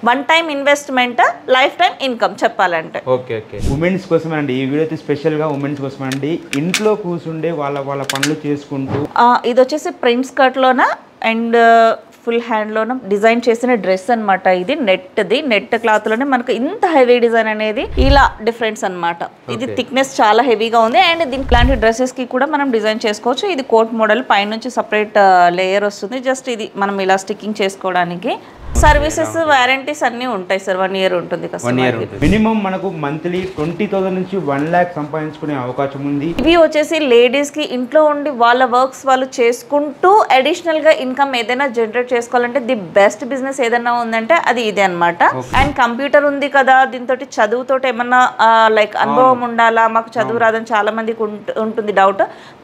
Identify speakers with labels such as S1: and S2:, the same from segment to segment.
S1: One time investment, life time income చెప్పాలంటే.
S2: Okay okay. Women's కోసం అండి ఈ వీడియో అయితే స్పెషల్గా ఉమెన్స్ కోసం అండి. ఇంట్లో కూర్చుండే వాళ్ళ పనులు చేసుకుంటూ
S1: ఇది వచ్చేసి ప్రింట్ స్కర్ట్లోన అండ్ ఫుల్ హ్యాండ్లోన డిజైన్ చేసిన డ్రెస్ అనమాట. ఇది నెట్ క్లాత్లోనే మనకు ఇంత హెవీ డిజైన్ అనేది ఇలా డిఫరెన్స్ అనమాట. ఇది థిక్నెస్ చాలా హెవీగా ఉంది అండ్ దీనికి ఇలాంటి డ్రెస్సెస్కి కూడా మనం డిజైన్ చేసుకోవచ్చు. ఇది కోట్ మోడల్, పైనుంచి సపరేట్ లేయర్ వస్తుంది. జస్ట్ ఇది మనం ఇలా స్టిక్కింగ్ చేసుకోవడానికి. సర్వీసెస్ వారంటీస్ అన్నీ ఉంటాయి సార్. 1 year ఉంటుంది.
S2: మినిమం మనకు మంత్లీ 20,000 నుంచి 1 lakh సంపాదించుకునే అవకాశం ఉంది.
S1: ఇవి వచ్చేసి లేడీస్ కి ఇంట్లో ఉండి వాళ్ళ వర్క్స్ వాళ్ళు చేసుకుంటూ అడిషనల్ గా ఇన్కమ్ ఏదైనా జనరేట్ చేసుకోవాలంటే ది బెస్ట్ బిజినెస్ ఏదైనా ఉందంటే అది ఇదే అనమాట. అండ్ కంప్యూటర్ ఉంది కదా, దీంతో చదువుతో ఏమన్నా లైక్ అనుభవం ఉండాలా, మాకు చదువు రాదని చాలా మందికి ఉంటుంది డౌట్.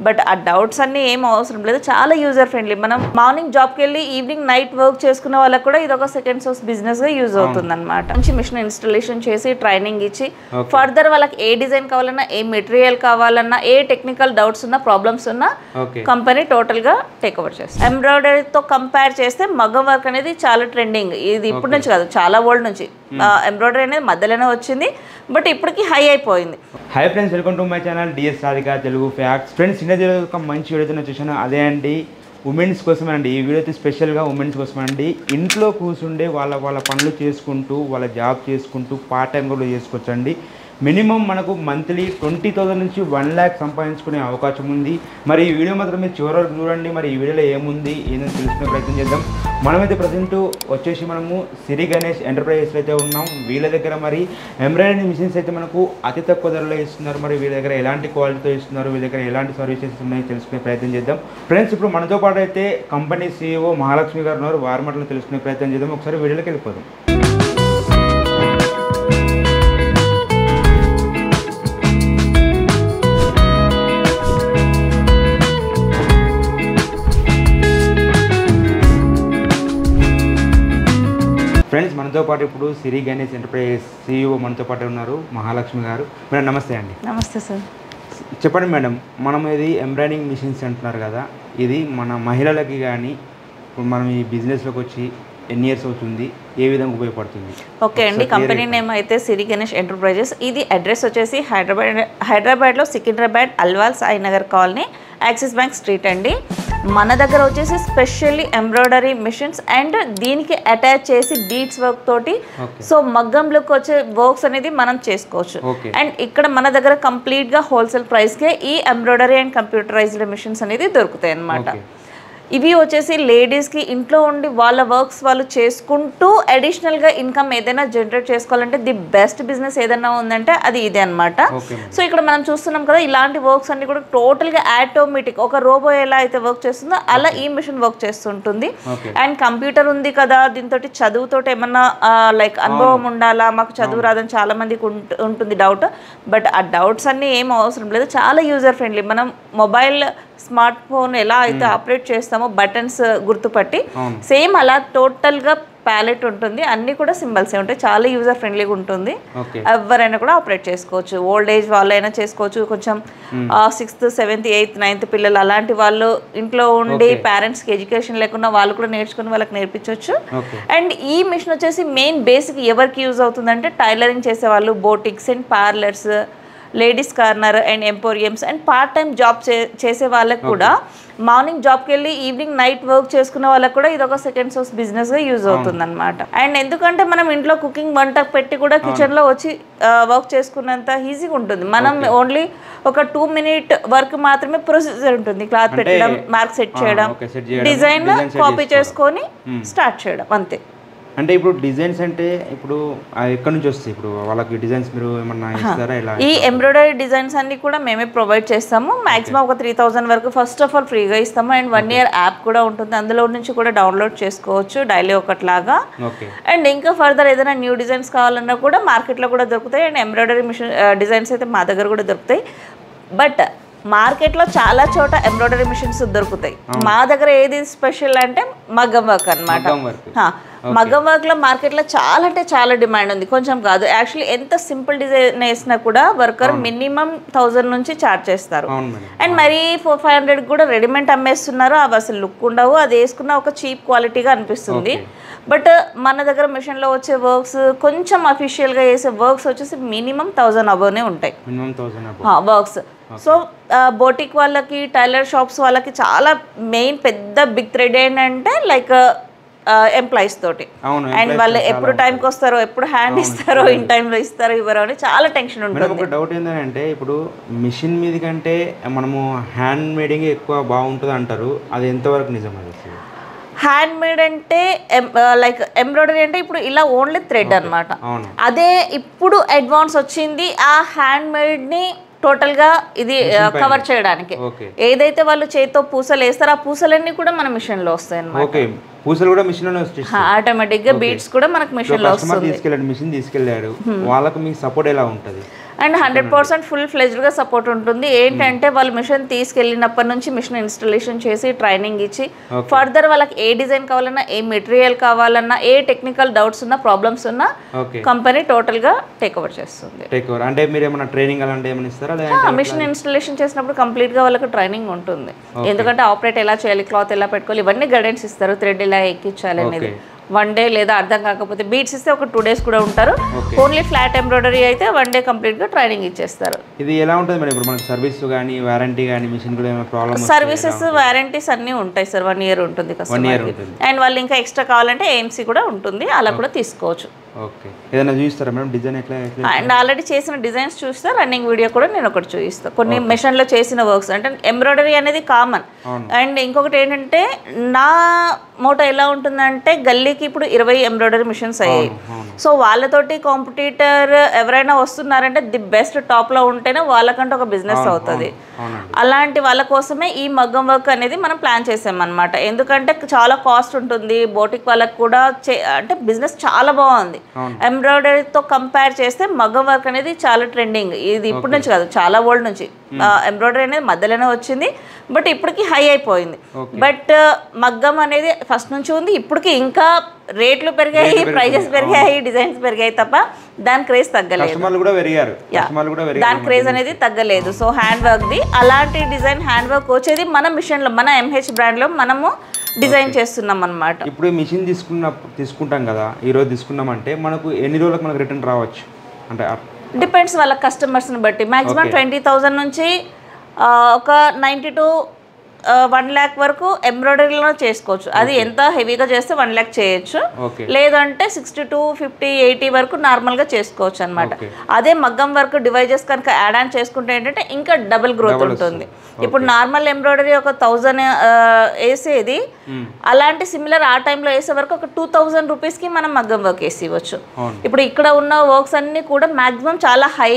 S1: బట్ ఆ డౌట్స్ అన్ని ఏం అవసరం లేదు, చాలా యూజర్ ఫ్రెండ్లీ. మనం మార్నింగ్ జాబ్కి వెళ్ళి ఈవినింగ్ నైట్ వర్క్ చేసుకునే వాళ్ళకి కూడా ఇది ఒక సెకండ్ సోర్స్ బిజినెస్ గా యూజ్ అవుతుంది అనమాట. మంచి మిషన్ ఇన్స్టాలేషన్ చేసి ట్రైనింగ్ ఇచ్చి ఫర్దర్ వాళ్ళకి ఏ డిజైన్ కావాలన్నా, ఏ మెటీరియల్ కావాలన్నా, ఏ టెక్నికల్ డౌట్స్ ఉన్నా, ప్రాబ్లమ్స్ ఉన్నా కంపెనీ టోటల్ గా టేక్ ఓవర్ చేస్తుంది. ఎంబ్రాయిడరీతో కంపేర్ చేస్తే మగ్గం వర్క్ అనేది చాలా ట్రెండింగ్. ఇది ఇప్పటి నుంచి కాదు, చాలా ఓల్డ్ నుంచి. ఎంబ్రాయిడరీ అనేది మధ్యలోనే వచ్చింది, బట్ ఇప్పటికి హై అయిపోయింది.
S2: Hi friends, welcome to my channel DS Radhika Telugu facts. Friends, ఒక మంచి వీడియోతో చూసాను. అదే అండి ఉమెన్స్ కోసమే అండి ఈ వీడియో అయితే స్పెషల్గా ఉమెన్స్ కోసం అండి. ఇంట్లో కూర్చుండే వాళ్ళ పనులు చేసుకుంటూ, వాళ్ళ జాబ్ చేసుకుంటూ పార్ట్ టైం కూడా చేసుకోవచ్చండి. మినిమం మనకు మంత్లీ 20,000 నుంచి 1 lakh సంపాదించుకునే అవకాశం ఉంది. మరి ఈ వీడియో మాత్రం మీరు చివరి వరకు చూడండి. మరి ఈ వీడియోలో ఏముంది ఏందని తెలుసుకునే ప్రయత్నం చేద్దాం. మనమైతే ప్రజెంట్ వచ్చేసి మనము సిరి గణేష్ ఎంటర్ప్రైజెస్లో అయితే ఉన్నాం. వీళ్ళ దగ్గర మరి ఎంబ్రాయిడరీ మిషన్స్ అయితే మనకు అతి తక్కువ ధరలో ఇస్తున్నారు. మరి వీళ్ళ దగ్గర ఎలాంటి క్వాలిటీతో ఇస్తున్నారు, వీళ్ళ దగ్గర ఎలాంటి సర్వీసెస్ ఉన్నాయో తెలుసుకునే ప్రయత్నం చేద్దాం. ఫ్రెండ్స్, ఇప్పుడు మనతో పాటు అయితే కంపెనీ CEO మహాలక్ష్మి గారు ఉన్నారు. వారి మాటలు తెలుసుకునే ప్రయత్నం చేద్దాం. ఒకసారి వీడియోలోకి వెళ్ళిపోదాం. ఫ్రెండ్స్, మనతో పాటు ఇప్పుడు సిరి గణేష్ ఎంటర్ప్రైజెస్ CEO మనతో పాటు ఉన్నారు, మహాలక్ష్మి గారు. మేడం నమస్తే అండి.
S1: నమస్తే సార్.
S2: చెప్పండి మేడం, మనం ఇది ఎంబ్రాయిడింగ్ మిషన్స్ అంటున్నారు కదా, ఇది మన మహిళలకి కానీ ఇప్పుడు మనం ఈ బిజినెస్లోకి వచ్చి ఎన్ని ఇయర్స్ అవుతుంది, ఏ విధంగా ఉపయోగపడుతుంది?
S1: ఓకే అండి, కంపెనీ నేమ్ అయితే సిరి గణేష్ ఎంటర్ప్రైజెస్. ఇది అడ్రస్ వచ్చేసి హైదరాబాద్లో Secunderabad Alwal Sainagar colony, axis bank street అండి. మన దగ్గర వచ్చేసి స్పెషల్లీ ఎంబ్రాయిడరీ మిషన్స్ అండ్ దీనికి అటాచ్ చేసి బీడ్స్ వర్క్ తోటి, సో మగ్గంలోకి వచ్చే వర్క్స్ అనేది మనం చేసుకోవచ్చు. అండ్ ఇక్కడ మన దగ్గర కంప్లీట్ గా హోల్సేల్ ప్రైస్ కే ఈ ఎంబ్రాయిడరీ అండ్ కంప్యూటరైజ్డ్ మిషన్స్ అనేది దొరుకుతాయి అన్నమాట. ఇవి వచ్చేసి లేడీస్కి ఇంట్లో ఉండి వాళ్ళ వర్క్స్ వాళ్ళు చేసుకుంటూ అడిషనల్గా ఇన్కమ్ ఏదైనా జనరేట్ చేసుకోవాలంటే ది బెస్ట్ బిజినెస్ ఏదైనా ఉందంటే అది ఇదే అనమాట. సో ఇక్కడ మనం చూస్తున్నాం కదా, ఇలాంటి వర్క్స్ అన్ని కూడా టోటల్గా ఆటోమేటిక్, ఒక రోబో ఎలా అయితే వర్క్ చేస్తుందో అలా ఈ మిషన్ వర్క్ చేస్తుంటుంది. అండ్ కంప్యూటర్ ఉంది కదా, దీంతో చదువుతో ఏమన్నా లైక్ అనుభవం ఉండాలా, మాకు చదువు రాదని చాలా మందికి ఉంటుంది డౌట్. బట్ ఆ డౌట్స్ అన్ని ఏం అవసరం లేదు, చాలా యూజర్ ఫ్రెండ్లీ. మనం మొబైల్ స్మార్ట్ ఫోన్ ఎలా అయితే ఆపరేట్ చేస్తామో బటన్స్ గుర్తుపట్టి, సేమ్ అలా టోటల్ గా ప్యాలెట్ ఉంటుంది, అన్ని కూడా సింబల్స్ ఉంటాయి. చాలా యూజర్ ఫ్రెండ్లీగా ఉంటుంది. ఎవరైనా కూడా ఆపరేట్ చేసుకోవచ్చు. ఓల్డ్ ఏజ్ వాళ్ళైనా చేసుకోవచ్చు. కొంచెం 6th 7th 8th 9th పిల్లలు అలాంటి వాళ్ళు ఇంట్లో ఉండి పేరెంట్స్కి ఎడ్యుకేషన్ లేకుండా వాళ్ళు కూడా నేర్చుకుని వాళ్ళకి నేర్పించవచ్చు. అండ్ ఈ మిషన్ వచ్చేసి మెయిన్ బేసిక్ ఎవరికి యూజ్ అవుతుందంటే టైలరింగ్ చేసే వాళ్ళు, boutiques and parlours, ladies corner and emporiums and part time job చేసే వాళ్ళకి కూడా, మార్నింగ్ జాబ్కి వెళ్ళి ఈవినింగ్ నైట్ వర్క్ చేసుకునే వాళ్ళకి కూడా ఇది ఒక సెకండ్ సోర్స్ బిజినెస్ గా యూజ్ అవుతుంది అనమాట. అండ్ ఎందుకంటే మనం ఇంట్లో కుకింగ్ వంట పెట్టి కూడా కిచెన్ లో వచ్చి వర్క్ చేసుకున్నంత ఈజీగా ఉంటుంది. మనం ఓన్లీ ఒక 2 minute వర్క్ మాత్రమే ప్రొసీజర్ ఉంటుంది. క్లాత్ పెట్టడం, మార్క్ సెట్ చేయడం, డిజైన్ కాపీ చేసుకొని స్టార్ట్ చేయడం, అంతే.
S2: అంటే ఇప్పుడు డిజైన్స్ అంటే ఇప్పుడు ఎక్కడి నుంచి వస్తాయి? ఇప్పుడు వాళ్ళకి డిజైన్స్ మీరు ఏమన్నా ఇస్తారా? ఇలా
S1: ఈ ఎంబ్రాయిడరీ డిజైన్స్ అన్ని కూడా మేమే ప్రొవైడ్ చేస్తాము. మాక్సిమం ఒక 3,000 వరకు ఫస్ట్ ఆఫ్ ఆల్ ఫ్రీగా ఇస్తాము. అండ్ 1 year యాప్ కూడా ఉంటుంది, అందులో నుంచి కూడా డౌన్లోడ్ చేసుకోవచ్చు డైలీ ఒకట్లాగా. అండ్ ఇంకా ఫర్దర్ ఏదైనా న్యూ డిజైన్స్ కావాలన్నా కూడా మార్కెట్లో కూడా దొరుకుతాయి. అండ్ ఎంబ్రాయిడరీ మిషన్ డిజైన్స్ అయితే మా దగ్గర కూడా దొరుకుతాయి. బట్ మార్కెట్లో చాలా చోట ఎంబ్రాయిడరీ మిషన్స్ దొరుకుతాయి. మా దగ్గర ఏది స్పెషల్ అంటే మగ్గం వర్క్ అనమాట. మగ్గం వర్క్లో మార్కెట్లో చాలా అంటే చాలా డిమాండ్ ఉంది, కొంచెం కాదు. యాక్చువల్లీ ఎంత సింపుల్ డిజైన్ వేసినా కూడా వర్కర్ మినిమం 1000 నుంచి చార్జ్ చేస్తారు. అండ్ మరీ 400-500 కూడా రెడీమేడ్ అమ్మేస్తున్నారు. అవి అసలు లుక్ ఉండవు, అది వేసుకున్న ఒక చీప్ క్వాలిటీగా అనిపిస్తుంది. బట్ మన దగ్గర మిషన్లో వచ్చే వర్క్స్ కొంచెం అఫీషియల్గా వేసే వర్క్స్ వచ్చేసి మినిమం 1000 అబోనే ఉంటాయి వర్క్స్. సో బోటిక్ వాళ్ళకి, టైలర్ షాప్స్ వాళ్ళకి చాలా మెయిన్ పెద్ద బిగ్ థ్రెడ్ ఏంటంటే లైక్ ఎంప్లాయీస్ తోటి. అండ్ వాళ్ళు ఎప్పుడు టైంకి వస్తారో, ఎప్పుడు హ్యాండ్ ఇస్తారో, ఇన్ టైంలో ఇస్తారో ఇవ్వరో అని చాలా టెన్షన్ ఉంటుంది.
S2: ఒక డౌట్ ఏంటంటే ఇప్పుడు మిషన్ మీద కంటే మనము హ్యాండ్ మేడింగ్ ఎక్కువ బాగుంటుంది అంటారు, అది ఎంతవరకు నిజం? అది
S1: హ్యాండ్ మేడ్ అంటే లైక్ ఎంబ్రాయిడరీ అంటే ఇప్పుడు ఇలా ఓన్లీ థ్రెడ్ అనమాట. అదే ఇప్పుడు అడ్వాన్స్ వచ్చింది ఆ హ్యాండ్ మేడ్ని టోటల్గా ఇది కవర్ చేయడానికి. ఏదైతే వాళ్ళు చేతితో పూసలు వేస్తారో ఆ పూసలన్నీ కూడా మన మిషన్లో వస్తాయి అన్నమాట.
S2: పూసలు కూడా మిషన్ లోనే వస్తాయి
S1: ఆటోమేటిక్ గా, బీట్స్ కూడా మనకు మిషన్ లో వస్తుంది.
S2: మిషన్ తీసుకెళ్ళాడు, వాళ్ళకి మీ సపోర్ట్ ఎలా ఉంటుంది?
S1: అండ్ 100% ఫుల్ ఫ్లెజ్డ్గా సపోర్ట్ ఉంటుంది. ఏంటంటే వాళ్ళు మిషన్ తీసుకెళ్ళినప్పటి నుంచి మిషన్ ఇన్స్టాలేషన్ చేసి ట్రైనింగ్ ఇచ్చి ఫర్దర్ వాళ్ళకి ఏ డిజైన్ కావాలన్నా, ఏ మెటీరియల్ కావాలన్నా, ఏ టెక్నికల్ డౌట్స్ ఉన్నా, ప్రాబ్లమ్స్ ఉన్నా కంపెనీ టోటల్గా టేక్ ఓవర్ చేస్తుంది.
S2: అంటే మీరు ఏమైనా ట్రైనింగ్ అలాంటి ఏమైనా ఇస్తారా?
S1: మిషన్ ఇన్స్టాలేషన్ చేసినప్పుడు కంప్లీట్గా వాళ్ళకి ట్రైనింగ్ ఉంటుంది. ఎందుకంటే ఆపరేట్ ఎలా చేయాలి, క్లాత్ ఎలా పెట్టుకోవాలి, ఇవన్నీ గైడెన్స్ ఇస్తారు. థ్రెడ్ ఎలా ఎక్కించాలి అనేది 1 డే, లేదా అర్థం కాకపోతే బీట్స్ ఇస్తే ఒక 2 days కూడా ఉంటారు. ఓన్లీ ఫ్లాట్ ఎంబ్రాయిడరీ అయితే 1 day కంప్లీట్గా ట్రైనింగ్ ఇచ్చేస్తారు.
S2: ఇది ఎలా ఉంటుంది మేడం? ఇప్పుడు మనకి సర్వీస్ కానీ వారంటీ కానీ మిషన్ కూడా ఏమైనా ప్రాబ్లమ్?
S1: సర్వీసెస్ వారంటీస్ అన్నీ ఉంటాయి సార్. 1 year ఉంటుంది కస్టమర్కి. అండ్ వాళ్ళు ఇంకా ఎక్స్ట్రా కావాలంటే ఏఎంసీ కూడా ఉంటుంది, అలా కూడా తీసుకోవచ్చు.
S2: ఓకే, ఏదైనా చూస్తారా మేడం డిజైన్ ఎట్లా?
S1: అండ్ ఆల్రెడీ చేసిన డిజైన్స్ చూస్తే రన్నింగ్ వీడియో కూడా నేను ఒకటి చూపిస్తాను. కొన్ని మెషిన్లో చేసిన వర్క్స్ అంటే ఎంబ్రాయిడరీ అనేది కామన్. అండ్ ఇంకొకటి ఏంటంటే నా మోటో ఎలా ఉంటుందంటే గల్లీకి ఇప్పుడు 20 ఎంబ్రాయిడరీ మిషన్స్ అయ్యాయి. సో వాళ్ళతోటి కాంపిటీటర్ ఎవరైనా వస్తున్నారంటే ది బెస్ట్ టాప్లో ఉంటేనే వాళ్ళకంటే ఒక బిజినెస్ అవుతుంది. అలాంటి వాళ్ళ కోసమే ఈ మగ్గం వర్క్ అనేది మనం ప్లాన్ చేసామన్నమాట. ఎందుకంటే చాలా కాస్ట్ ఉంటుంది, బోటిక్ వాళ్ళకి కూడా అంటే బిజినెస్ చాలా బాగుంది. ఎంబ్రాయిడరీతో కంపేర్ చేస్తే మగ్గం వర్క్ అనేది చాలా ట్రెండింగ్. ఇది ఇప్పటి నుంచి కాదు, చాలా ఓల్డ్ నుంచి. ఎంబ్రాయిడరీ అనేది మధ్యలోనే వచ్చింది, బట్ ఇప్పటికి హై అయిపోయింది. బట్ మగ్గం అనేది ఫస్ట్ నుంచి ఉంది, ఇప్పటికి ఇంకా రేట్లు పెరిగాయి, ప్రైజెస్ పెరిగాయి, డిజైన్స్ పెరిగాయి తప్ప దాని క్రేజ్ తగ్గలేదు. దాని క్రేజ్ అనేది తగ్గలేదు. సో హ్యాండ్ వర్క్ది అలాంటి డిజైన్ హ్యాండ్ వర్క్ వచ్చేది మన మిషన్లో, మన ఎంహెచ్ బ్రాండ్లో మనము డిజైన్ చేస్తున్నాం అన్నమాట.
S2: ఇప్పుడు మిషన్ తీసుకుంటాం కదా, ఈరోజు తీసుకున్నామంటే మనకు ఎన్ని రోజులకు మనకు రిటర్న్ రావచ్చు? అంటే
S1: డిపెండ్స్ వాళ్ళ కస్టమర్స్ని బట్టి. మ్యాక్సిమం 20,000 నుంచి ఒక 90 to 1 lakh వరకు ఎంబ్రాయిడరీలో చేసుకోవచ్చు. అది ఎంత హెవీగా చేస్తే 1 lakh చేయొచ్చు, లేదంటే 60 to 50, 80 వరకు నార్మల్గా చేసుకోవచ్చు అనమాట. అదే మగ్గం వర్క్ డివైజెస్ కనుక యాడ్ ఆన్ చేసుకుంటే ఏంటంటే ఇంకా డబుల్ గ్రోత్ ఉంటుంది. ఇప్పుడు నార్మల్ ఎంబ్రాయిడరీ ఒక 1000 వేసేది, అలాంటి సిమిలర్ ఆ టైంలో వేసే వరకు ఒక 2000 రూపీస్కి మనం మగ్గం వర్క్ వేసి ఇవ్వచ్చు. ఇప్పుడు ఇక్కడ ఉన్న వర్క్స్ అన్ని కూడా మాక్సిమం చాలా హై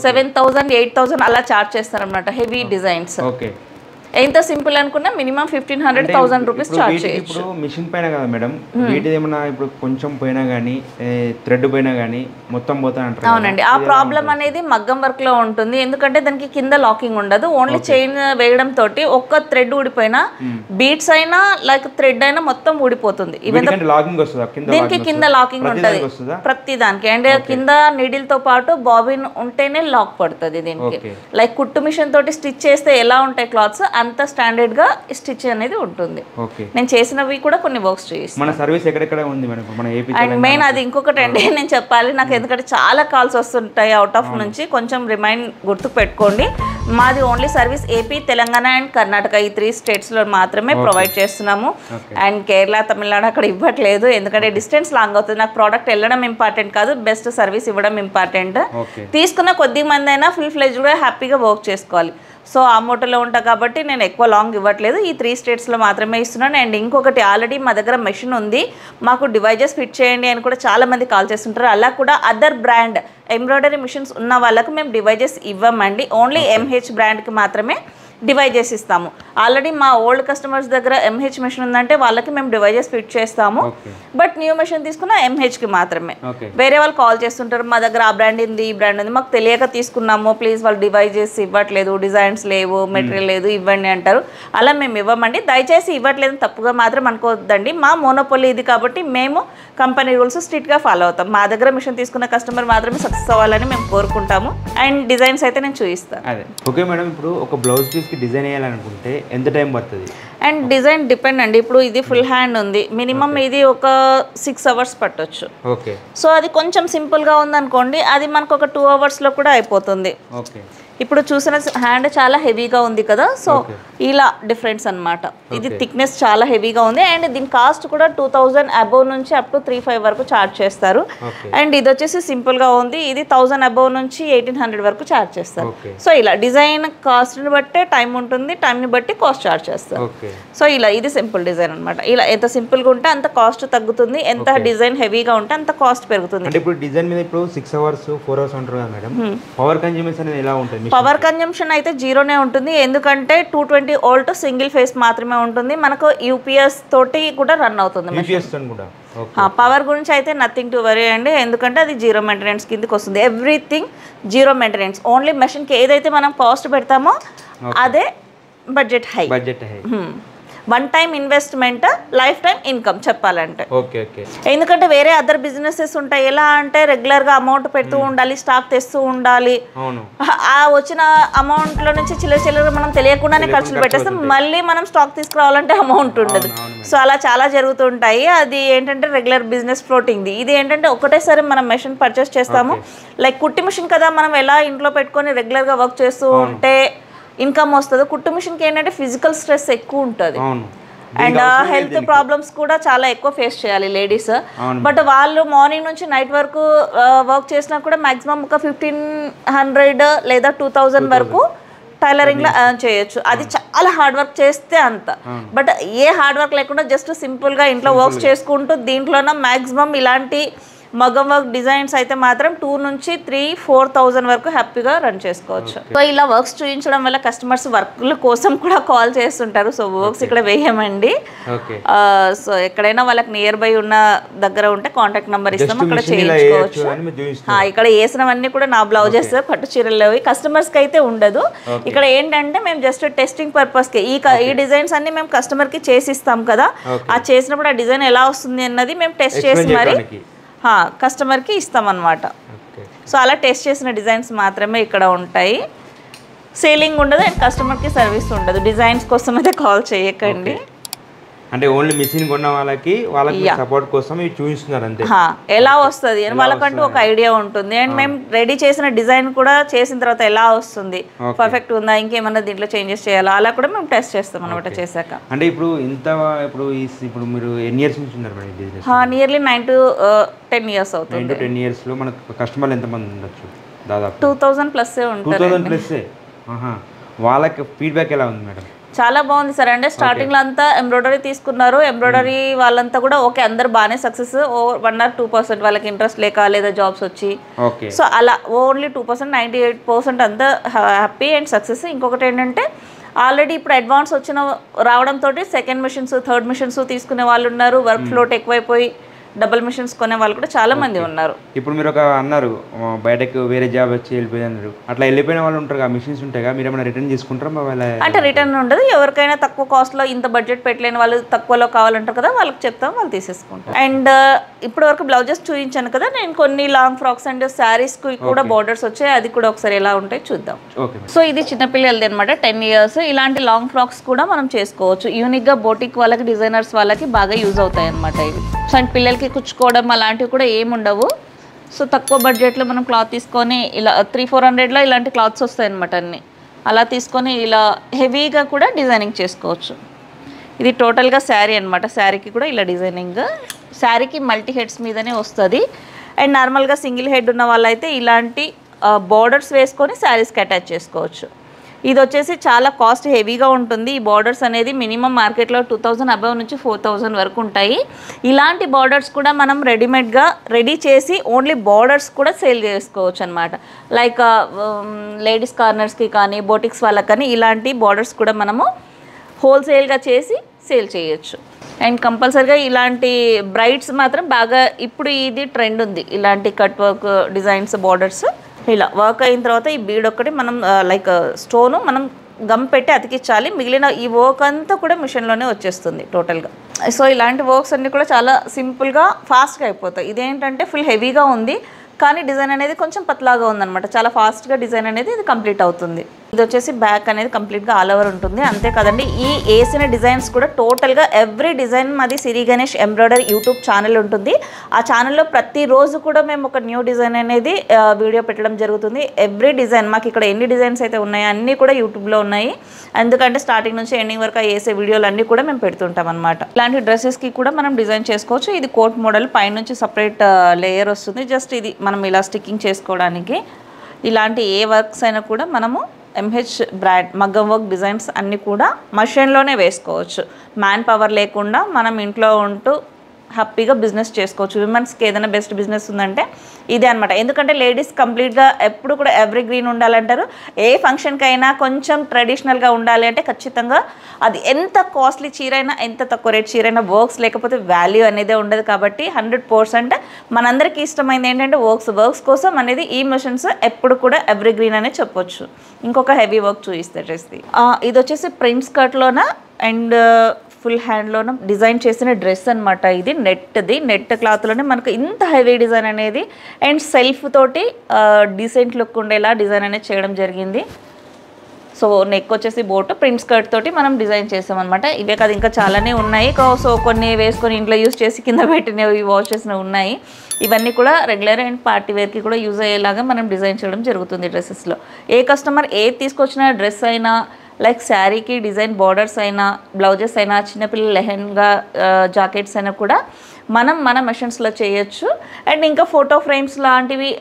S1: 7,000, 8,000 అలా చార్జ్ చేస్తారనమాట. హెవీ డిజైన్స్ ఎంత సింపుల్ అనుకున్నా మినిమం 1,500-1,000 రూపీస్ చార్జ్ చేయొచ్చు.
S2: ఇప్పుడు మిషన్ పైన కదా మేడం, వీటి ఏమన్నా ఇప్పుడు కొంచెం పోయినా కానీ, థ్రెడ్ పోయినా కానీ మొత్తం పోతా అంటారు.
S1: అవునండి, ఆ ప్రాబ్లం అనేది మగ్గం వర్క్ లో ఉంటుంది. ఎందుకంటే దానికి కింద లాకింగ్ ఉండదు, ఓన్లీ చైన్ వేయడం తోటి ఒక్క థ్రెడ్ ఊడిపోయినా, బీట్స్ అయినా లైక్ థ్రెడ్ అయినా మొత్తం ఊడిపోతుంది. దీనికి కింద లాకింగ్ ఉంటుంది ప్రతి దానికి. అండ్ కింద నీడిల్ తో పాటు బాబిన్ ఉంటేనే లాక్ పడుతుంది దీనికి. లైక్ కుట్టు మిషన్ తోటి స్టిచ్ చేస్తే ఎలా ఉంటాయి క్లాత్స్, అంత స్టాండర్డ్ గా స్టిచ్ అనేది ఉంటుంది. నేను చేసినవి కూడా కొన్ని వర్క్స్ చేసి.
S2: మన సర్వీస్ ఎక్కడెక్కడ ఉంది మేడం? మన ఏపీ.
S1: అండ్ మెయిన్ అది ఇంకొకటి అండి, నేను చెప్పాలి నాకు, ఎందుకంటే చాలా కాల్స్ వస్తుంటాయి అవుట్ ఆఫ్ నుంచి. కొంచెం రిమైండ్ గుర్తు పెట్టుకోండి, మాది only service AP, Telangana and Karnataka ఈ 3 states లో మాత్రమే ప్రొవైడ్ చేస్తున్నాము. అండ్ కేరళ, తమిళనాడు అక్కడ ఇవ్వట్లేదు, ఎందుకంటే డిస్టెన్స్ లాంగ్ అవుతుంది. నాకు ప్రోడక్ట్ వెళ్ళడం ఇంపార్టెంట్ కాదు, బెస్ట్ సర్వీస్ ఇవ్వడం ఇంపార్టెంట్. తీసుకున్న కొద్ది మంది అయినా ఫుల్ ఫ్లెజ్డ్గా హ్యాపీగా వర్క్ చేసుకోవాలి. సో ఆ మోటోలో ఉంటా కాబట్టి నేను ఎక్కువ లాంగ్ ఇవ్వట్లేదు, ఈ 3 states లో మాత్రమే ఇస్తున్నాను. అండ్ ఇంకొకటి, ఆల్రెడీ మా దగ్గర మెషిన్ ఉంది, మాకు డివైజెస్ ఫిట్ చేయండి అని కూడా చాలా మంది కాల్ చేస్తుంటారు. అలా కూడా అదర్ బ్రాండ్ ఎంబ్రాయిడరీ మిషన్స్ ఉన్న వాళ్ళకు మేము డివైజెస్ ఇవ్వమండి, ఓన్లీ ఎంహెచ్ బ్రాండ్కి మాత్రమే డివైజెస్ ఇస్తాము. ఆల్రెడీ మా ఓల్డ్ కస్టమర్స్ దగ్గర ఎంహెచ్ మెషిన్ ఉందంటే వాళ్ళకి మేము డివైజెస్ ఫిట్ చేస్తాము. బట్ న్యూ మెషిన్ తీసుకున్న ఎంహెచ్కి మాత్రమే. వేరే వాళ్ళు కాల్ చేస్తుంటారు, మా దగ్గర ఆ బ్రాండ్ ఉంది, ఈ బ్రాండ్ ఉంది, మాకు తెలియక తీసుకున్నాము, ప్లీజ్ వాళ్ళు డివైజెస్ ఇవ్వట్లేదు, డిజైన్స్ లేవు, మెటీరియల్ లేదు, ఇవ్వండి అంటారు. అలా మేము ఇవ్వమండి. దయచేసి ఇవ్వట్లేదని తప్పుగా మాత్రం అనుకోవద్దండి. మా మోనోపోలీ ఇది కాబట్టి మేము కంపెనీ రూల్స్ స్ట్రిక్ట్గా ఫాలో అవుతాం. మా దగ్గర మిషన్ తీసుకున్న కస్టమర్ మాత్రమే సక్సెస్ అవ్వాలని మేము కోరుకుంటాము. అండ్ డిజైన్స్ అయితే నేను చూపిస్తాను.
S2: అదే ఓకే మేడం. ఇప్పుడు ఒక బ్లౌజ్ పీస్కి డిజైన్ వేయాలనుకుంటే ఎంత టైం పడుతుంది?
S1: అండ్ డిజైన్ డిపెండ్ అండి. ఇప్పుడు ఇది ఫుల్ హ్యాండ్ ఉంది, మినిమం ఇది ఒక 6 hours పట్టొచ్చు.
S2: ఓకే.
S1: సో అది కొంచెం సింపుల్గా ఉందనుకోండి, అది మనకు ఒక 2 hours కూడా అయిపోతుంది.
S2: ఓకే.
S1: ఇప్పుడు చూసిన హ్యాండ్ చాలా హెవీగా ఉంది కదా, సో ఇలా డిఫరెన్స్ అన్నమాట. ఇది థిక్నెస్ చాలా హెవీగా ఉంది. అండ్ దీని కాస్ట్ కూడా 2000 అబోవ్ నుంచి అప్ టు 3,500 వరకు ఛార్జ్ చేస్తారు. అండ్ ఇది వచ్చేసి సింపుల్గా ఉంది, ఇది 1000 అబోవ్ నుంచి 1800 వరకు ఛార్జ్ చేస్తారు. సో ఇలా డిజైన్ కాస్ట్ని బట్టే టైం ఉంటుంది, టైంని బట్టి కాస్ట్ ఛార్జ్ చేస్తారు. సో ఇలా ఇది సింపుల్ డిజైన్ అనమాట. ఇలా ఎంత సింపుల్గా ఉంటే అంత కాస్ట్ తగ్గుతుంది, ఎంత డిజైన్ హెవీగా ఉంటే అంత కాస్ట్ పెరుగుతుంది.
S2: అంటే ఇప్పుడు డిజైన్ మీద ఇప్పుడు 6 hours 4 hours అంటారు కదా మేడం, పవర్ కన్జ్యూమేషన్ అనేది ఎలా ఉంటుంది?
S1: పవర్ కన్జంప్షన్ అయితే జీరోనే ఉంటుంది, ఎందుకంటే 220 వోల్ట్ సింగిల్ ఫేస్ మాత్రమే ఉంటుంది. మనకు యూపీఎస్ తోటి కూడా రన్ అవుతుంది. పవర్ గురించి అయితే నథింగ్ టు వరీ అండి, ఎందుకంటే అది జీరో మెయింటెనెన్స్ కిందకి వస్తుంది. Everything zero maintenance. ఓన్లీ మెషిన్కి ఏదైతే మనం కాస్ట్ పెడతామో అదే budget high. One time investment, life time income చెప్పాలంటే. ఎందుకంటే వేరే అదర్ బిజినెసెస్ ఉంటాయి, ఎలా అంటే రెగ్యులర్గా అమౌంట్ పెడుతూ ఉండాలి, స్టాక్ తెస్తూ ఉండాలి. ఆ వచ్చిన అమౌంట్లో నుంచి చిల్లర మనం తెలియకుండానే ఖర్చులు పెట్టేస్తాం, మళ్ళీ మనం స్టాక్ తీసుకురావాలంటే అమౌంట్ ఉండదు. సో అలా చాలా జరుగుతుంటాయి. అది ఏంటంటే రెగ్యులర్ బిజినెస్ ఫ్లోటింగ్ది. ఇది ఏంటంటే ఒకటేసారి మనం మెషిన్ పర్చేస్ చేస్తాము. లైక్ కుట్టి మిషన్ కదా, మనం ఎలా ఇంట్లో పెట్టుకొని రెగ్యులర్గా వర్క్ చేస్తూ ఉంటే ఇన్కమ్ వస్తుంది. కుట్టు మిషన్కి ఏంటంటే ఫిజికల్ స్ట్రెస్ ఎక్కువ ఉంటుంది అండ్ హెల్త్ ప్రాబ్లమ్స్ కూడా చాలా ఎక్కువ ఫేస్ చేయాలి లేడీస్. బట్ వాళ్ళు మార్నింగ్ నుంచి నైట్ వరకు వర్క్ చేసినా కూడా మాక్సిమం ఒక 1500 లేదా 2000 వరకు టైలరింగ్లో ఎర్న్ చేయొచ్చు. అది చాలా హార్డ్ వర్క్ చేస్తే అంత. బట్ ఏ హార్డ్ వర్క్ లేకుండా జస్ట్ సింపుల్గా ఇంట్లో వర్క్స్ చేసుకుంటూ దీంట్లోన మాక్సిమం ఇలాంటి మగం వర్క్ డిజైన్స్ అయితే మాత్రం 2 నుంచి 3-4,000 వరకు హ్యాపీగా రన్ చేసుకోవచ్చు. సో ఇలా వర్క్స్ చూపించడం వల్ల కస్టమర్స్ వర్క్ల కోసం కూడా కాల్ చేస్తుంటారు. సో వర్క్స్ ఇక్కడ వేయమండి. సో ఎక్కడైనా వాళ్ళకి నియర్ బై ఉన్న దగ్గర ఉంటే కాంటాక్ట్ నెంబర్ ఇస్తాం, అక్కడ చేయించుకోవచ్చు. ఇక్కడ వేసినవన్నీ కూడా నా బ్లౌజెస్, పట్టు చీరలు. కస్టమర్స్కి అయితే ఉండదు. ఇక్కడ ఏంటంటే మేము జస్ట్ టెస్టింగ్ పర్పస్కి ఈ డిజైన్స్ అన్ని మేము కస్టమర్కి చేసి ఇస్తాం కదా, ఆ చేసినప్పుడు ఆ డిజైన్ ఎలా వస్తుంది అన్నది మేము టెస్ట్ చేసి మరి కస్టమర్కి ఇస్తామన్నమాట. సో అలా టెస్ట్ చేసిన డిజైన్స్ మాత్రమే ఇక్కడ ఉంటాయి. సేలింగ్ ఉండదు అండ్ కస్టమర్కి సర్వీస్ ఉండదు. డిజైన్స్ కోసం అయితే కాల్ చేయకండి.
S2: అంటే ఓన్లీ మిషన్ కొన్న వాళ్ళకి సపోర్ట్ కోసం ఇవి చూపిస్తున్నారు అంతే.
S1: ఎలా వస్తుంది అని వాళ్ళకంటూ ఒక ఐడియా ఉంటుంది. అండ్ మేము రెడీ చేసిన డిజైన్ కూడా చేసిన తర్వాత ఎలా వస్తుంది, పర్ఫెక్ట్ ఉందా, ఇంకేమన్నా దీంట్లో చేంజెస్ చేయాలా, అలా కూడా మేము టెస్ట్ చేస్తాం అనమాట చేశాక.
S2: అంటే ఇప్పుడు ఇప్పుడు మీరు ఎన్ని ఇయర్స్ నుంచి ఉన్నారు madam business?
S1: Nearly 9 to 10 years అవుతుంది.
S2: 10 years లో మనకు కస్టమర్లు ఎంతమంది ఉండొచ్చు? దాదాపు
S1: 2000+ ఉంటారు.
S2: 2000+. వాళ్ళకి ఫీడ్బ్యాక్ ఎలా ఉంది మేడం?
S1: చాలా బాగుంది సార్. అంటే స్టార్టింగ్లో అంతా ఎంబ్రాయిడరీ తీసుకున్నారు. ఎంబ్రాయిడరీ వాళ్ళంతా కూడా ఓకే, అందరు బాగానే సక్సెస్. 1 or 2% వాళ్ళకి ఇంట్రెస్ట్ లేక లేదా జాబ్స్ వచ్చి, సో అలా ఓన్లీ 2%, 98% అంతా హ్యాపీ అండ్ సక్సెస్. ఇంకొకటి ఏంటంటే ఆల్రెడీ ఇప్పుడు అడ్వాన్స్ వచ్చిన రావడంతో సెకండ్ మిషన్స్, థర్డ్ మిషన్స్ తీసుకునే వాళ్ళు ఉన్నారు. వర్క్ ఫ్లోట్ ఎక్కువైపోయి డబుల్ మిషన్స్ కొనే వాళ్ళు కూడా చాలా మంది ఉన్నారు.
S2: ఇప్పుడు మీరు ఒక అన్నారు బయటకు వేరే జాబ్ వచ్చి వెళ్ళిపోయి అన్నారు, అట్లా వెళ్ళిపోయిన వాళ్ళు ఉంటారు కదా, మిషన్స్ ఉంటాయి కదా, మీరు ఏమైనా రిటర్న్ చేసుకుంటారా?
S1: అంటే రిటర్న్ ఉండదు. ఎవరికైనా తక్కువ కాస్ట్లో ఇంత బడ్జెట్ పెట్టలేని వాళ్ళు తక్కువలో కావాలంటారు కదా, వాళ్ళకి చెప్తాం, వాళ్ళు తీసేసుకుంటారు. అండ్ ఇప్పటి వరకు బ్లౌజెస్ చూపించాను కదా, నేను కొన్ని లాంగ్ ఫ్రాక్స్ అండ్ శారీస్కి కూడా బోర్డర్స్ వచ్చాయి, అది కూడా ఒకసారి ఎలా ఉంటాయి చూద్దాం. సో ఇది చిన్నపిల్లలది అనమాట, 10 years. ఇలాంటి లాంగ్ ఫ్రాక్స్ కూడా మనం చేసుకోవచ్చు. యూనిక్గా బోటిక్ వాళ్ళకి, డిజైనర్స్ వాళ్ళకి బాగా యూజ్ అవుతాయి అనమాట ఇవి. సో అండ్ పిల్లలకి కుచ్చుకోవడం అలాంటివి కూడా ఏముండవు. సో తక్కువ బడ్జెట్లో మనం క్లాత్ తీసుకొని ఇలా 300-400లో ఇలాంటి క్లాత్స్ వస్తాయి అనమాట అన్నీ. అలా తీసుకొని ఇలా హెవీగా కూడా డిజైనింగ్ చేసుకోవచ్చు. ఇది టోటల్గా శారీ అనమాట. శారీకి కూడా ఇలా డిజైనింగ్, శారీకి మల్టీ హెడ్స్ మీదనే వస్తుంది. అండ్ నార్మల్గా సింగిల్ హెడ్ ఉన్న వాళ్ళైతే ఇలాంటి బోర్డర్స్ వేసుకొని శారీస్కి అటాచ్ చేసుకోవచ్చు. ఇది వచ్చేసి చాలా కాస్ట్ హెవీగా ఉంటుంది. ఈ బార్డర్స్ అనేది మినిమం మార్కెట్లో 2000 అబవ్ నుంచి 4000 వరకు ఉంటాయి. ఇలాంటి బార్డర్స్ కూడా మనం రెడీమేడ్గా రెడీ చేసి ఓన్లీ బార్డర్స్ కూడా సేల్ చేసుకోవచ్చు అనమాట. లైక్ లేడీస్ కార్నర్స్కి కానీ బోటిక్స్ వాళ్ళకి కానీ ఇలాంటి బార్డర్స్ కూడా మనము హోల్సేల్గా చేసి సేల్ చేయొచ్చు. అండ్ కంపల్సరీగా ఇలాంటి బ్రైడ్స్ మాత్రం బాగా ఇప్పుడు ఇది ట్రెండ్ ఉంది. ఇలాంటి కట్ వర్క్ డిజైన్స్ బార్డర్స్ ఇలా వర్క్ అయిన తర్వాత ఈ బీడ్ ఒక్కటి మనం లైక్ స్టోను మనం గమ్ పెట్టి అతికించాలి. మిగిలిన ఈ వర్క్ అంతా కూడా మిషన్లోనే వచ్చేస్తుంది టోటల్గా. సో ఇలాంటి వర్క్స్ అన్నీ కూడా చాలా సింపుల్గా ఫాస్ట్గా అయిపోతాయి. ఇదేంటంటే ఫుల్ హెవీగా ఉంది కానీ డిజైన్ అనేది కొంచెం పతలాగా ఉందన్నమాట. చాలా ఫాస్ట్గా డిజైన్ అనేది ఇది కంప్లీట్ అవుతుంది. ఇది వచ్చేసి బ్యాక్ అనేది కంప్లీట్గా ఆల్ ఓవర్ ఉంటుంది. అంతే కదండి, ఈ వేసిన డిజైన్స్ కూడా టోటల్గా ఎవ్రీ డిజైన్ మాది సిరి గణేష్ ఎంబ్రాయిడరీ యూట్యూబ్ ఛానల్ ఉంటుంది. ఆ ఛానల్లో ప్రతిరోజు కూడా మేము ఒక న్యూ డిజైన్ అనేది వీడియో పెట్టడం జరుగుతుంది. ఎవ్రీ డిజైన్ మాకు ఇక్కడ ఎన్ని డిజైన్స్ అయితే ఉన్నాయో అన్నీ కూడా యూట్యూబ్లో ఉన్నాయి. ఎందుకంటే స్టార్టింగ్ నుంచి ఎండింగ్ వరకు వేసే వీడియోలు అన్నీ కూడా మేము పెడుతుంటాం అనమాట. ఇలాంటి డ్రెస్సెస్కి కూడా మనం డిజైన్ చేసుకోవచ్చు. ఇది కోట్ మోడల్, పైనుంచి సపరేట్ లేయర్ వస్తుంది. జస్ట్ ఇది మనం ఇలా స్టిక్కింగ్ చేసుకోవడానికి. ఇలాంటి ఏ వర్క్స్ అయినా కూడా మనము ఎంహెచ్ బ్రాండ్ మగ్గం వర్క్ డిజైన్స్ అన్నీ కూడా మషిన్లోనే వేసుకోవచ్చు. మ్యాన్ పవర్ లేకుండా మనం ఇంట్లో ఉంటూ హ్యాపీగా బిజినెస్ చేసుకోవచ్చు. విమెన్స్కి ఏదైనా బెస్ట్ బిజినెస్ ఉందంటే ఇదే అనమాట. ఎందుకంటే లేడీస్ కంప్లీట్గా ఎప్పుడు కూడా ఎవరీ గ్రీన్ ఉండాలంటారు. ఏ ఫంక్షన్కి అయినా కొంచెం ట్రెడిషనల్గా ఉండాలి అంటే ఖచ్చితంగా అది ఎంత కాస్ట్లీ చీరైనా ఎంత తక్కువ రేట్ చీరైనా వర్క్స్ లేకపోతే వాల్యూ అనేది ఉండదు. కాబట్టి 100% మనందరికీ ఇష్టమైంది ఏంటంటే వర్క్స్ కోసం అనేది ఈ మిషన్స్ ఎప్పుడు కూడా ఎవరీ గ్రీన్ అనే చెప్పొచ్చు. ఇంకొక హెవీ వర్క్ చూపిస్తే డ్రెస్ది. ఇది వచ్చేసి ప్రింట్ స్కర్ట్లోన అండ్ ఫుల్ హ్యాండ్లోన డిజైన్ చేసిన డ్రెస్ అనమాట. ఇది నెట్ క్లాత్లోనే మనకు ఇంత హెవీ డిజైన్ అనేది అండ్ సెల్ఫ్ తోటి డీసెంట్ లుక్ ఉండేలా డిజైన్ అనేది చేయడం జరిగింది. సో నెక్ వచ్చేసి బోట్ ప్రింట్ స్కర్ట్ తోటి మనం డిజైన్ చేసామన్నమాట. ఇవే కాదు ఇంకా చాలానే ఉన్నాయి. సో కొన్ని వేసుకొని ఇంట్లో యూజ్ చేసి కింద పెట్టినవి వాష్ చేసినవి ఉన్నాయి. ఇవన్నీ కూడా రెగ్యులర్ అండ్ పార్టీ వేర్కి కూడా యూజ్ అయ్యేలాగా మనం డిజైన్ చేయడం జరుగుతుంది డ్రెస్సెస్లో. ఏ కస్టమర్ ఏది తీసుకొచ్చినా డ్రెస్ అయినా లైక్ శారీకి డిజైన్ బార్డర్స్ అయినా బ్లౌజెస్ అయినా చిన్నపిల్లల లెహెంగా జాకెట్స్ అయినా కూడా మన మెషిన్స్లో చేయొచ్చు. అండ్ ఇంకా ఫోటో ఫ్రేమ్స్ లాంటివి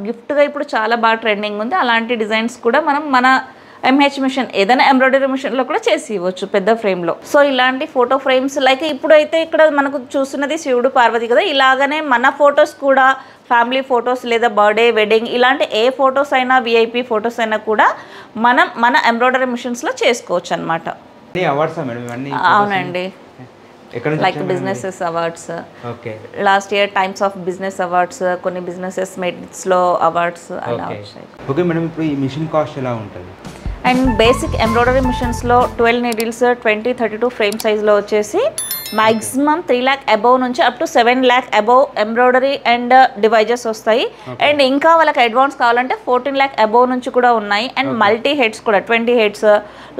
S1: గిఫ్ట్గా ఇప్పుడు చాలా బాగా ట్రెండింగ్ ఉంది. అలాంటి డిజైన్స్ కూడా మనం మన ఎంహెచ్ మిషన్ ఏదైనా ఎంబ్రాయిడరీ మిషన్లో కూడా చేసి ఇవ్వచ్చు పెద్ద ఫ్రేమ్లో. సో ఇలాంటి ఫోటో ఫ్రేమ్స్ లైక్ ఇప్పుడైతే ఇక్కడ మనకు చూస్తున్నది శివుడు పార్వతి కదా, ఇలాగనే మన ఫొటోస్ కూడా ఫ్యామిలీ ఫొటోస్ లేదా బర్త్డే వెడ్డింగ్ ఇలాంటి ఏ ఫొటోస్ అయినా విఐపి ఫొటోస్ అయినా కూడా మన ఎంబ్రాయిడరీ మిషన్స్లో చేసుకోవచ్చు అనమాట. అవునండి, like businesses awards, last year times of business awards, కొన్ని బిజినెసెస్ మెరిట్స్లో అవార్డ్స్ అలా వచ్చాయి.
S2: ఓకే మేడం, ఇప్పుడు ఈ మిషన్ కాస్ట్ ఎలా ఉంటుంది?
S1: అండ్ బేసిక్ ఎంబ్రాయిడరీ మిషన్స్లో 12 నీడిల్స్ 20-32 ఫ్రేమ్ సైజ్లో వచ్చేసి మ్యాక్సిమం 3 lakh అబవ్ నుంచి up to 7 lakh above embroidery and devices వస్తాయి. అండ్ ఇంకా వాళ్ళకి అడ్వాన్స్ కావాలంటే 14 lakh అబవ్ నుంచి కూడా ఉన్నాయి. అండ్ మల్టీ హెడ్స్ కూడా 20 హెడ్స్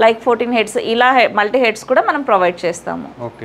S1: లైక్ 14 హెడ్స్ ఇలా మల్టీ హెడ్స్ కూడా మనం ప్రొవైడ్ చేస్తాము.